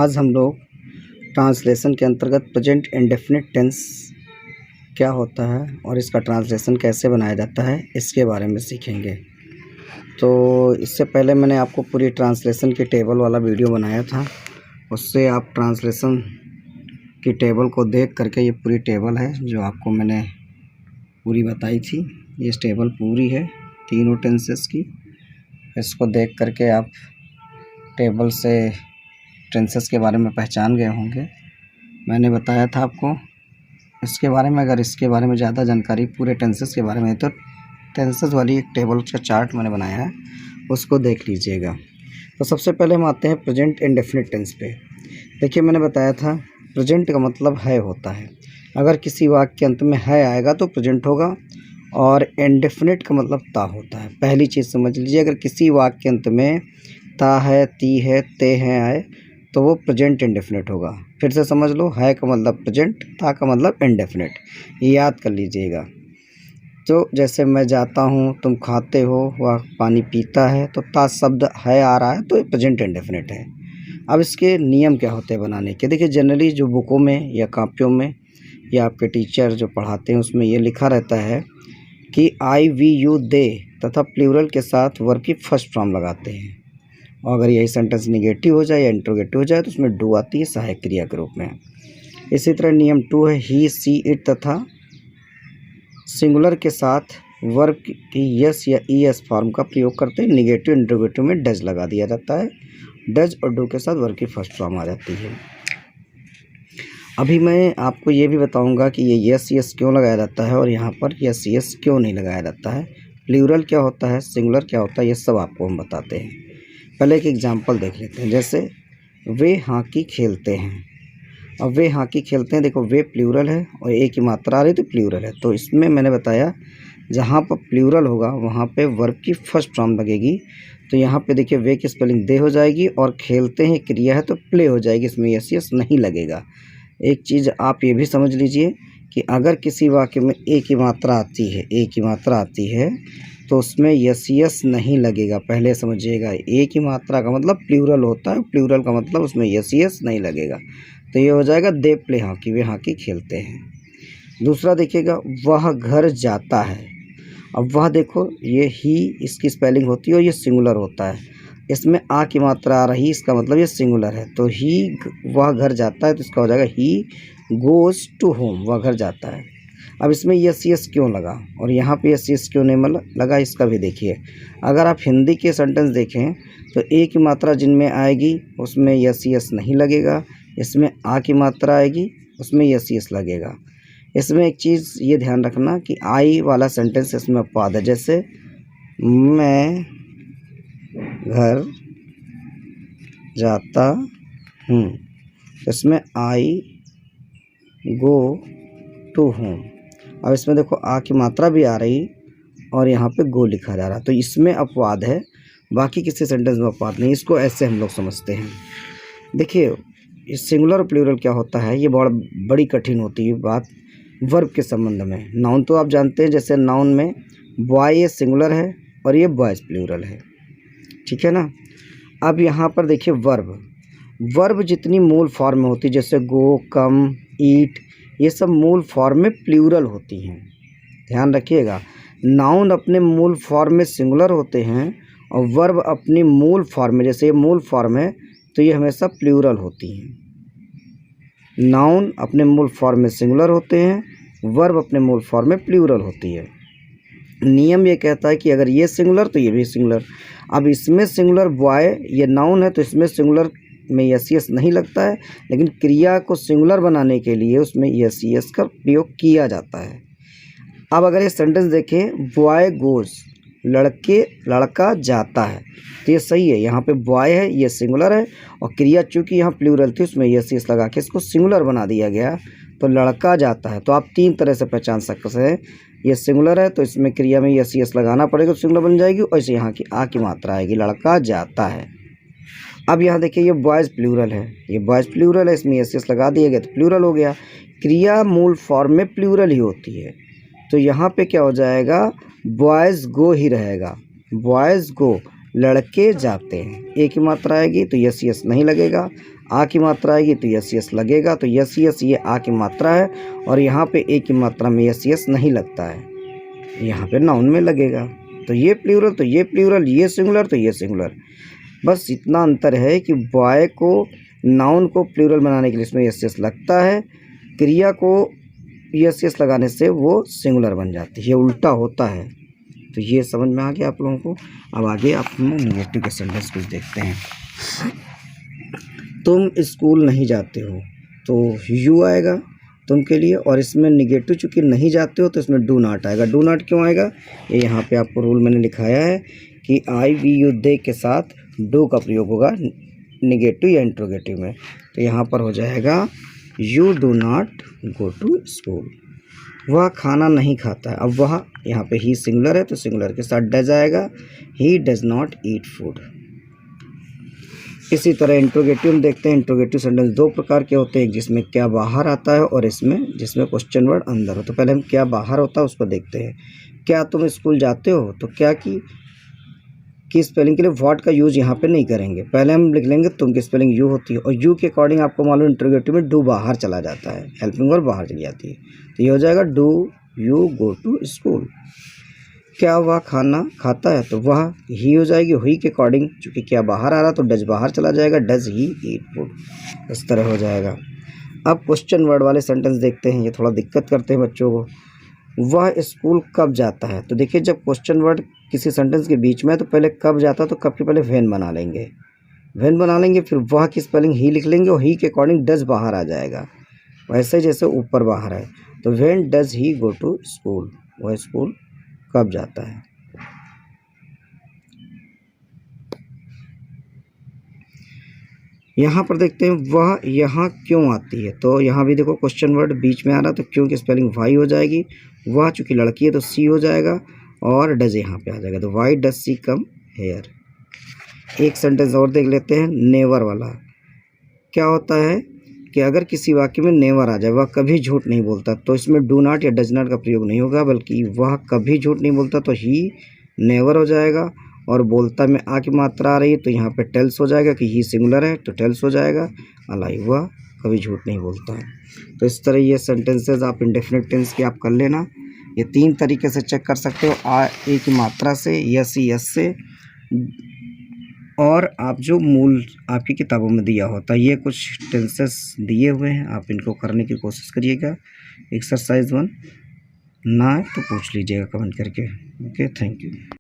आज हम लोग ट्रांसलेशन के अंतर्गत प्रेजेंट इंडेफिनिट टेंस क्या होता है और इसका ट्रांसलेशन कैसे बनाया जाता है इसके बारे में सीखेंगे। तो इससे पहले मैंने आपको पूरी ट्रांसलेशन की टेबल वाला वीडियो बनाया था, उससे आप ट्रांसलेशन की टेबल को देख करके, ये पूरी टेबल है जो आपको मैंने पूरी बताई थी। ये टेबल पूरी है तीनों टेंसेस की। इसको देख करके आप टेबल से टेंसेस के बारे में पहचान गए होंगे। मैंने बताया था आपको इसके बारे में। अगर इसके बारे में ज़्यादा जानकारी पूरे टेंसेस के बारे में, तो टेंसेस वाली एक टेबल का चार्ट मैंने बनाया है, उसको देख लीजिएगा। तो सबसे पहले हम आते हैं प्रेजेंट इंडेफिनिट टेंस पे। देखिए, मैंने बताया था प्रेजेंट का मतलब है होता है। अगर किसी वाक्य के अंत में है आएगा तो प्रेजेंट होगा, और इंडेफिनिट का मतलब ता होता है। पहली चीज़ समझ लीजिए, अगर किसी वाक्य के अंत में ता है, ती है, ते हैं आए तो वो प्रेजेंट इंडेफिनिट होगा। फिर से समझ लो, है का मतलब प्रेजेंट, ता का मतलब इंडेफिनिट। याद कर लीजिएगा। तो जैसे मैं जाता हूँ, तुम खाते हो, वह पानी पीता है, तो ता शब्द है आ रहा है तो ये प्रेजेंट इंडेफिनिट है। अब इसके नियम क्या होते हैं बनाने के? देखिए, जनरली जो बुकों में या कापियों में या आपके टीचर जो पढ़ाते हैं उसमें ये लिखा रहता है कि आई, वी, यू, दे तथा प्लूरल के साथ वर्ब की फर्स्ट फॉर्म लगाते हैं। और अगर यही सेंटेंस निगेटिव हो जाए या इंट्रोगेटिव हो जाए तो उसमें डू आती है सहायक क्रिया के रूप में। इसी तरह नियम 2 है ही, सी, इट तथा सिंगुलर के साथ वर्ब की यस या ईएस फॉर्म का प्रयोग करते हैं। निगेटिव इंट्रोगेटिव में डज लगा दिया जाता है। डज और डू के साथ वर्ब की फर्स्ट फॉर्म आ जाती है। अभी मैं आपको ये भी बताऊंगा कि ये यस यस क्यों लगाया जाता है और यहाँ पर यस यस क्यों नहीं लगाया जाता है। प्लूरल क्या होता है, सिंगुलर क्या होता है, ये सब आपको हम बताते हैं। पहले एक एग्जांपल देख लेते हैं। जैसे वे हॉकी खेलते हैं। अब वे हॉकी खेलते हैं, देखो वे प्लूरल है और एक ही मात्रा आ रही तो प्लूरल है। तो इसमें मैंने बताया जहाँ पर प्लूरल होगा वहाँ पे वर्ब की फर्स्ट फॉर्म लगेगी। तो यहाँ पे देखिए वे की स्पेलिंग दे हो जाएगी और खेलते हैं क्रिया है तो प्ले हो जाएगी, इसमें यस यस नहीं लगेगा। एक चीज़ आप ये भी समझ लीजिए कि अगर किसी वाक्य में एक ही मात्रा आती है तो उसमें यस यस नहीं लगेगा। पहले समझिएगा, एक ही मात्रा का मतलब प्लूरल होता है, प्लूरल का मतलब उसमें यस यस नहीं लगेगा। तो ये हो जाएगा they play hockey, way hockey खेलते हैं। दूसरा देखिएगा, वह घर जाता है। अब वह देखो, ये ही इसकी स्पेलिंग होती है और ये सिंगुलर होता है। इसमें आ की मात्रा आ रही, इसका मतलब ये सिंगुलर है। तो ही, वह घर जाता है तो इसका हो जाएगा ही गोज़ टू होम, वह घर जाता है। अब इसमें यस यस क्यों लगा और यहाँ पे यस यस क्यों नहीं लगा, इसका भी देखिए। अगर आप हिंदी के सेंटेंस देखें तो एक ही मात्रा जिनमें आएगी उसमें यस यस नहीं लगेगा। इसमें आ की मात्रा आएगी उसमें यस यस लगेगा। इसमें एक चीज़ ये ध्यान रखना कि आई वाला सेंटेंस इसमें अपवाद है। जैसे मैं घर जाता हूँ, इसमें आई गो टू होम। अब इसमें देखो आ की मात्रा भी आ रही और यहाँ पे गो लिखा जा रहा, तो इसमें अपवाद है, बाकी किसी सेंटेंस में अपवाद नहीं। इसको ऐसे हम लोग समझते हैं। देखिए, इस सिंगुलर और प्लूरल क्या होता है, ये बड़ी कठिन होती है बात वर्ब के संबंध में। नाउन तो आप जानते हैं, जैसे नाउन में बॉय ये सिंगुलर है और ये बॉयज़ प्लूरल है, ठीक है ना। अब यहाँ पर देखिए वर्ब जितनी मूल फॉर्म में होती है, जैसे गो, कम, ईट, ये सब मूल फॉर्म में प्लूरल होती हैं। ध्यान रखिएगा, नाउन अपने मूल फॉर्म में सिंगुलर होते हैं और वर्ब अपनी मूल फॉर्म में, जैसे ये मूल फॉर्म है तो ये हमेशा प्लूरल होती हैं। नाउन अपने मूल फॉर्म में सिंगुलर होते हैं, वर्ब अपने मूल फॉर्म में प्लूरल होती है। नियम ये कहता है कि अगर ये सिंगुलर तो ये भी सिंगुलर। अब इसमें सिंगुलर बॉय ये नाउन है तो इसमें सिंगुलर में यस यस नहीं लगता है, लेकिन क्रिया को सिंगुलर बनाने के लिए उसमें यस यस का प्रयोग किया जाता है। अब अगर ये सेंटेंस देखें, बॉय गोज़, लड़का जाता है, तो ये सही है। यहाँ पे बॉय है, ये सिंगुलर है और क्रिया चूँकि यहाँ प्लूरल थी उसमें यस यस लगा के इसको सिंगुलर बना दिया गया, तो लड़का जाता है। तो आप तीन तरह से पहचान सकते हैं, ये सिंगुलर है तो इसमें क्रिया में यस यस लगाना पड़ेगा तो सिंगुलर बन जाएगी, और ऐसे यहाँ की आ की मात्रा आएगी, लड़का जाता है। अब यहाँ देखिए, ये बॉयज़ प्लूरल है, ये बॉयज़ प्लूरल है, इसमें यस यस लगा दिया गया तो प्लूरल हो गया। क्रिया मूल फॉर्म में प्लूरल ही होती है, तो यहाँ पे क्या हो जाएगा, बॉयज़ गो ही रहेगा, बॉयज़ गो। लड़के जाते हैं। ए की मात्रा आएगी तो यस यस नहीं लगेगा, आ की मात्रा आएगी तो यस यस लगेगा। तो यस यस ये आ की मात्रा है और यहाँ पे ए की मात्रा में यस यस नहीं लगता है, यहाँ पे नाउन में लगेगा। तो ये प्लूरल तो ये प्लूरल, ये सिंगुलर तो ये सिंगुलर। बस इतना अंतर है कि बॉय को नाउन को प्लूरल बनाने के लिए इसमें यस यस लगता है, क्रिया को यस यस लगाने से वो सिंगुलर बन जाती है, ये उल्टा होता है। तो ये समझ में आ गया आप लोगों को। अब आगे आप निगेटिव के सेंटेंस कुछ देखते हैं। तुम स्कूल नहीं जाते हो तो यू आएगा तुम के लिए, और इसमें निगेटिव चूँकि नहीं जाते हो तो इसमें डू नॉट आएगा। डू नॉट क्यों आएगा, ये यहाँ पे आपको रूल मैंने लिखाया है कि आई वी यू दे के साथ डू का प्रयोग होगा निगेटिव या इंट्रोगेटिव में। तो यहाँ पर हो जाएगा you do not go to school. वह खाना नहीं खाता है, अब वह यहाँ पे ही सिंगुलर है तो सिंगुलर के साथ डज आएगा, he does not eat food. इसी तरह इंट्रोगेटिव में देखते हैं। इंट्रोगेटिव सेंटेंस दो प्रकार के होते हैं, एक जिसमें क्या बाहर आता है और इसमें जिसमें क्वेश्चन वर्ड अंदर हो। तो पहले हम क्या बाहर होता है उसको देखते हैं। क्या तुम स्कूल जाते हो, तो क्या की स्पेलिंग के लिए व्हाट का यूज़ यहाँ पे नहीं करेंगे, पहले हम लिख लेंगे तुम की स्पेलिंग यू होती है, और यू के अकॉर्डिंग आपको मालूम इंट्रोगेटिव में डू बाहर चला जाता है, हेल्पिंग वर्ब बाहर चली जाती है। तो ये हो जाएगा do you go to school. क्या वह खाना खाता है, तो वह ही हो जाएगी, ही के अकॉर्डिंग चूँकि क्या बाहर आ रहा तो डज बाहर चला जाएगा, डज ही ईट फूड, इस तरह हो जाएगा। अब क्वेश्चन वर्ड वाले सेंटेंस देखते हैं, ये थोड़ा दिक्कत करते हैं बच्चों को। वह स्कूल कब जाता है, तो देखिए जब क्वेश्चन वर्ड किसी सेंटेंस के बीच में है तो पहले कब जाता है, तो कब के पहले व्हेन बना लेंगे, व्हेन बना लेंगे, फिर वह की स्पेलिंग ही लिख लेंगे और ही के अकॉर्डिंग डज बाहर आ जाएगा, वैसे जैसे ऊपर बाहर है। तो when does he go to school, वह स्कूल कब जाता है। यहाँ पर देखते हैं वह यहाँ क्यों आती है, तो यहाँ भी देखो क्वेश्चन वर्ड बीच में आ रहा तो क्यों की स्पेलिंग वाई हो जाएगी, वह चूँकि लड़की है तो सी हो जाएगा और डज यहाँ पे आ जाएगा, तो why does she come here. एक सेंटेंस और देख लेते हैं, नेवर वाला। क्या होता है कि अगर किसी वाक्य में नेवर आ जाए, वह कभी झूठ नहीं बोलता, तो इसमें डू नॉट या डज नॉट का प्रयोग नहीं होगा, बल्कि वह कभी झूठ नहीं बोलता तो ही नेवर हो जाएगा। और बोलता में आ की मात्रा आ रही है तो यहाँ पे टेल्स हो जाएगा कि ही सिंगुलर है तो टेल्स हो जाएगा, अलाइव वह कभी झूठ नहीं बोलता है। तो इस तरह ये सेंटेंसेस आप इंडेफिनिट टेंस के आप कर लेना। ये तीन तरीके से चेक कर सकते हो, आ ए की मात्रा से, यस यस से, और आप जो मूल आपकी किताबों में दिया होता है। ये कुछ टेंसेस दिए हुए हैं, आप इनको करने की कोशिश करिएगा। एक्सरसाइज 1 ना तो पूछ लीजिएगा कमेंट करके। Okay, thank you.